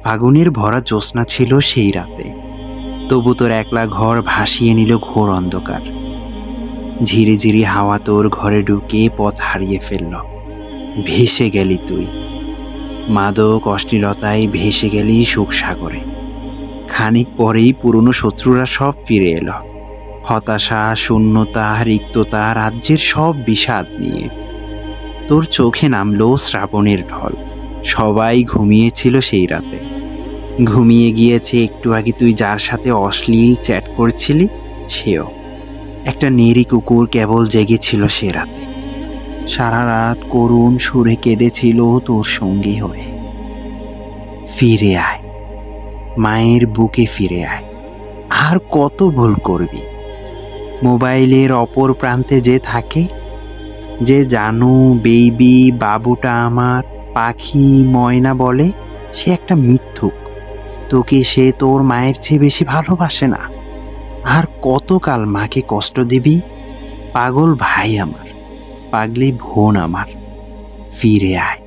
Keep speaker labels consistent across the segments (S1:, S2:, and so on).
S1: ফাগুনের ভরা জ্যোৎস্না ছিল সেই রাতে। তবু তোর একলা ঘর ভাসিয়ে নিল ঘোর অন্ধকার। ঝিরি ঝিরি হাওয়া তোর ঘরে ঢুকে পথ হারিয়ে ফেলল। ভেসে গেলি তুই মাদক অশ্লীলতায়, ভেসে গেলি সুখ সাগরে। খানিক পরেই পুরনো শত্রুরা সব ফিরে এলো, হতাশা, শূন্যতা, রিক্ততা, রাজ্যের সব বিষাদ নিয়ে। তোর চোখে নামলো শ্রাবণের ঢল। সবাই ঘুমিয়েছিল সেই রাতে। ঘুমিয়ে গিয়েছে একটু আগে তুই যার সাথে অশ্লীল চ্যাট করছিলি, সেও। একটা নেড়ি কুকুর কেবল জেগেছিল সে রাতে। সারা রাত করুণ সুরে কেঁদেছিল তোর সঙ্গী হয়ে। ফিরে আয়, মায়ের বুকে ফিরে আয়। আর কত ভুল করবি? মোবাইলের অপর প্রান্তে যে থাকে, যে জানু, বেবি, বাবুটা আমার, পাখি, ময়না বলে, সে একটা মিথ্যুক। তোকে সে তোর মায়ের চেয়ে বেশি ভালোবাসে না। আর কতকাল মাকে কষ্ট দিবি? পাগল ভাই আমার, পাগলি বোন আমার, ফিরে আয়।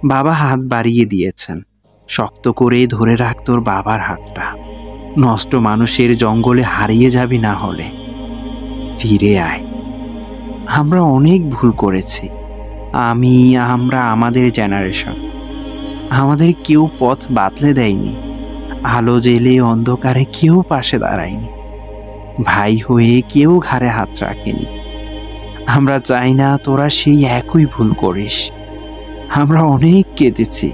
S1: বাবা হাত বাড়িয়ে দিয়েছেন। শক্ত করে ধরে রাখ তোর বাবার হাতটা। নষ্ট মানুষের জঙ্গলে হারিয়ে যাবি না হলে। ফিরে আয়। আমরা অনেক ভুল করেছি। আমরা আমাদের জেনারেশন। আমাদের কেউ পথ বাতলে দেয়নি। আলো জেলে অন্ধকারে কেউ পাশে দাঁড়ায়নি। ভাই হয়ে কেউ ঘাড়ে হাত রাখেনি। আমরা চাই না তোরা সেই একই ভুল করিস। আমরা অনেক কেঁদেছি।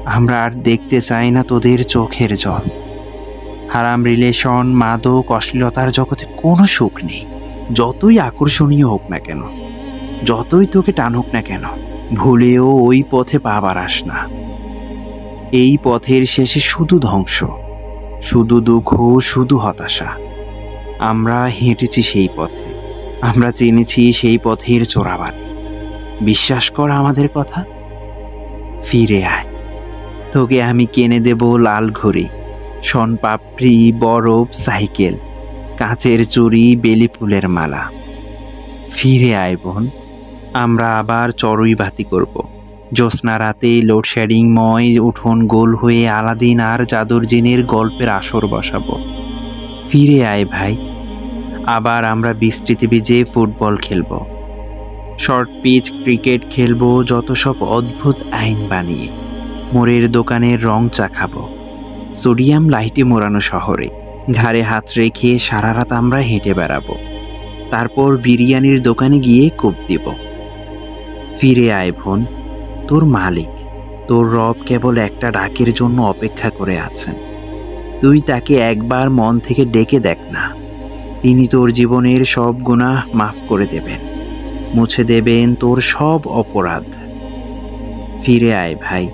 S1: আমরা আর দেখতে চাই না তোদের চোখের জল। হারাম রিলেশন, মাদক, অশ্লীলতার জগতে কোনো সুখ নেই। যতই আকর্ষণীয় হোক না কেন, যতই তোকে টানুক না কেন, ভুলেও ওই পথে পা বাড়াস না। এই পথের শেষে শুধু ধ্বংস, শুধু দুঃখ, শুধু হতাশা। আমরা হেঁটেছি সেই পথে, আমরা চিনেছি সেই পথের চোরাবালি। বিশ্বাস কর আমাদের কথা। ফিরে আয়। তোকে আমি কিনে দেব লাল ঘড়ি, শনপাপড়ি, বরফ, সাইকেল, কাঁচের চুড়ি, বেলি ফুলের মালা। ফিরে আয় বোন। আমরা আবার চড়ুই বাতি করব। জ্যোৎস্না রাতে লোডশেডিংময় উঠোন গোল হয়ে আলাদিন আর জাদুর জিনের গল্পের আসর বসাবো। ফিরে আয় ভাই। আবার আমরা বৃষ্টিতে ভিজে ফুটবল খেলবো, শর্ট পিচ ক্রিকেট খেলবো, যত সব অদ্ভুত আইন বানিয়ে। মোড়ের দোকানের রং চাখাবো, সোডিয়াম লাইটে মোড়ানো শহরে। ঘাড়ে হাত রেখে সারা রাত আমরা হেঁটে বেড়াবো। তারপর বিরিয়ানির দোকানে গিয়ে কোপ দিব। ফিরে আয় বোন। তোর মালিক, তোর রব কেবল একটা ডাকের জন্য অপেক্ষা করে আছেন। তুই তাকে একবার মন থেকে ডেকে দেখ না। তিনি তোর জীবনের সব গুনাহ মাফ করে দেবেন, মুছে দেবেন তোর সব অপরাধ। ফিরে আয় ভাই।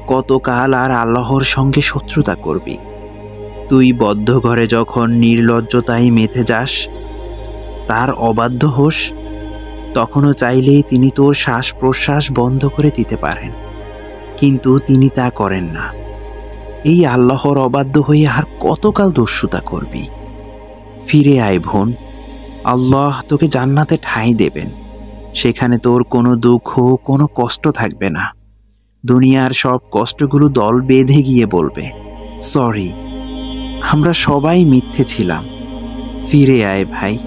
S1: কতকাল আর আল্লাহর সঙ্গে শত্রুতা করবি? তুই বদ্ধ ঘরে যখন নির্লজ্জতায় মেতে যাস, তার অবাধ্য হোস, তখনও চাইলেই তিনি তোর শ্বাস প্রশ্বাস বন্ধ করে দিতে পারেন। কিন্তু তিনি তা করেন না। এই আল্লাহর অবাধ্য হয়ে আর কতকাল দস্যুতা করবি? ফিরে আয় বোন। আল্লাহ তোকে জান্নাতে ঠাঁই দেবেন। সেখানে তোর কোনো দুঃখ, কোনো কষ্ট থাকবে না। দুনিয়ার সব কষ্টগুলো দল বেঁধে গিয়ে বলবে, সরি, আমরা সবাই মিথ্যে ছিলাম। ফিরে আয় ভাই।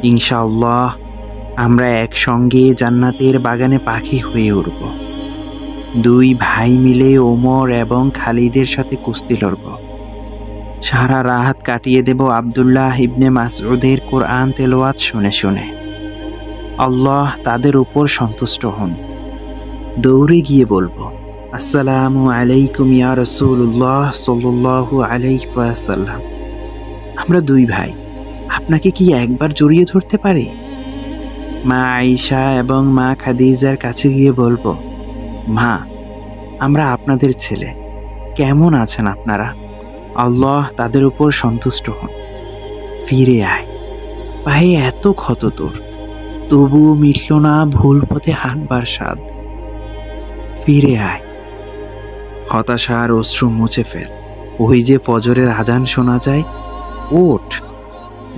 S1: ইনশাআল্লাহ আমরা একসঙ্গে জান্নাতের বাগানে পাখি হয়ে উঠব। দুই ভাই মিলে ওমর এবং খালিদের সাথে কুস্তি লড়ব। সারা রাত কাটিয়ে দেব আব্দুল্লাহ ইবনে মাসউদের কোরআন তেলাওয়াত শুনে শুনে। আল্লাহ তাদের উপর সন্তুষ্ট হন। দৌড়ে গিয়ে বলবো, আসসালামু আলাইকুম ইয়া রাসূলুল্লাহ সাল্লাল্লাহু আলাইহি ওয়াসাল্লাম। আমরা দুই ভাই, আপনাকে কি একবার জড়িয়ে ধরতে পারি? মা আয়েশা এবং মা খাদিজার কাছে গিয়ে বলবো, মা, আমরা আপনাদের ছেলে, কেমন আছেন আপনারা? আল্লাহ তাদের উপর সন্তুষ্ট হন। ফিরে আয়। পায়ে এত ক্ষত তোর, তবুও মিটল না ভুল পথে হাঁটবার স্বাদ। ফিরে আয়। হতাশার অশ্রু মুছে ফেল। ওই যে ফজরের আজান শোনা যায়, ওঠ।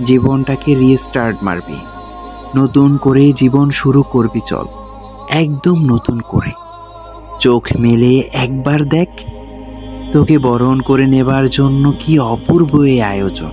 S1: জীবনটাকে রিস্টার্ট মারবি। নতুন করে জীবন শুরু করবি, চল, একদম নতুন করে। চোখ মেলে একবার দেখ, তোকে বরণ করে নেবার জন্য কি অপূর্ব এই আয়োজন।